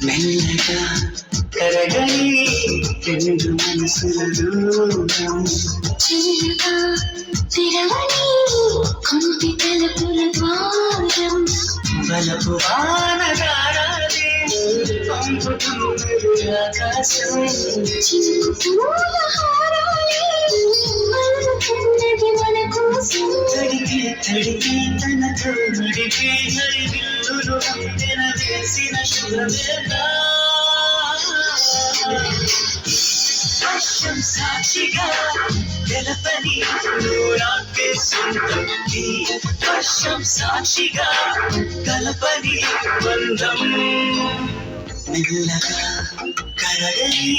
మెల్లగా కరగని రెండు మనసుల దూరం చిన్నగా తెరవని కొంటి తలుపుల ద్వారం బలపు వానగారాలే పంపుతున్నది ఆకాశం చినుకు పూల హారాలే అల్లుతున్నది మన కోసం తడికి తడికి తనతో నడిపి హరివిల్లులు అందెన వేసిన శుభవేళ వర్షం సాక్షిగా తెలపని నాకే సొంతం ఈ వర్షం సాక్షిగా కలపని బంధం మెల్లగా కరగని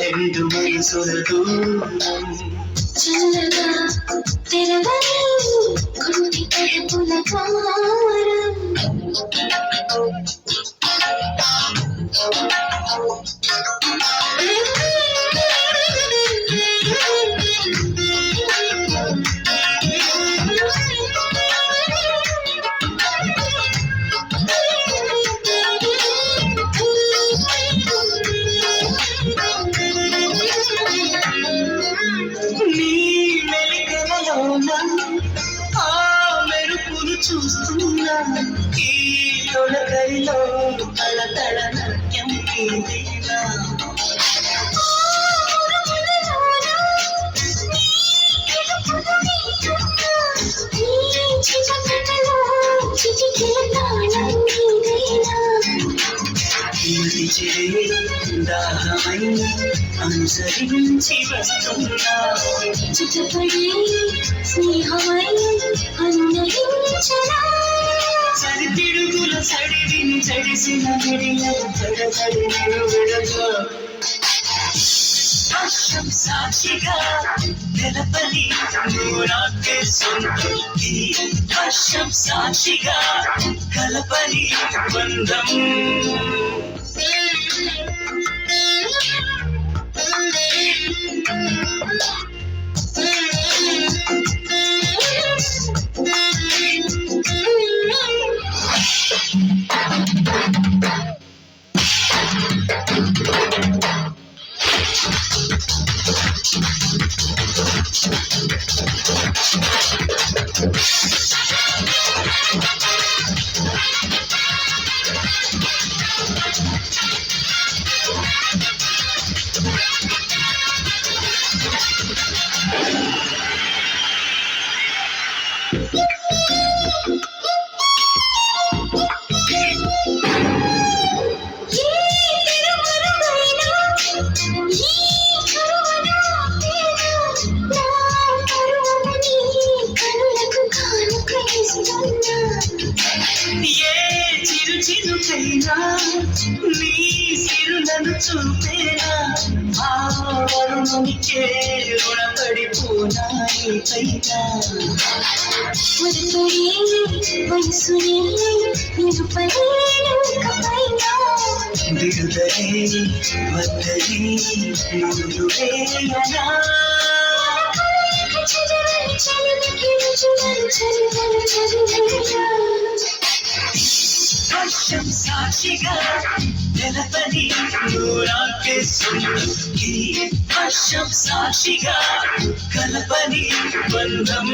రెండు మనసుల దూరం చల్లగా తెరవని కొంటి తలుపుల ద్వారం నీ మెలికలలోన ఆ మెరుపులు చూస్తున్నా ఈ తొలకరిలో తళతళ నృత్యం ఇదేనా దాహమై అనుసరించి వస్తున్నా చిటపడి స్నేహమై అన్నయించనా సరిపిడుగుల సడిని చడిసిన విడిల తడబడి నిలువెడగా వర్షం సాక్షిగా తెలపని నాకే సొంతం ఈ వర్షం సాక్షిగా కలపని బంధం ఏ చిరు చిరుకైనా నీ సిరులను చూపేనా ఆ వరుణునికే రుణపడిపోనాయి పైగా విడుదలే వద్దలి ముందు వేయనా వర్షం సాక్షిగా తెలపని నాకే సొంతం ఈ వర్షం సాక్షిగా కలపని బంధం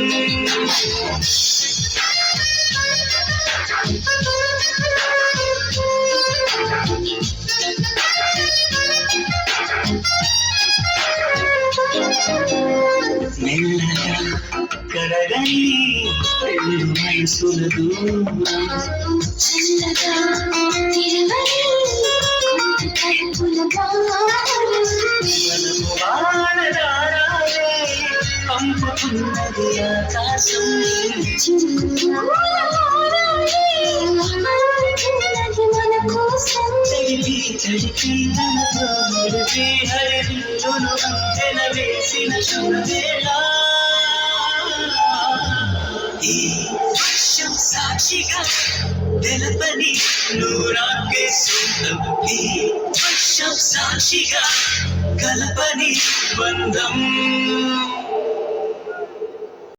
మెల్లగా కరగని రెండు మనసుల దూరం చల్లగా తిరగని కొంటి తలుపుల బలము వానదారాలే పంపుతున్నది ఆకాశం మన కోసం తడిపి తడిపి తనతో నడిపి హరివిల్లును అందెన వేసిన శుభవేళ ఈ వర్షం సాక్షిగా తెలపని నువ్వు నాకే సొంతం ఈ వర్షం సాక్షిగా కలపని బంధం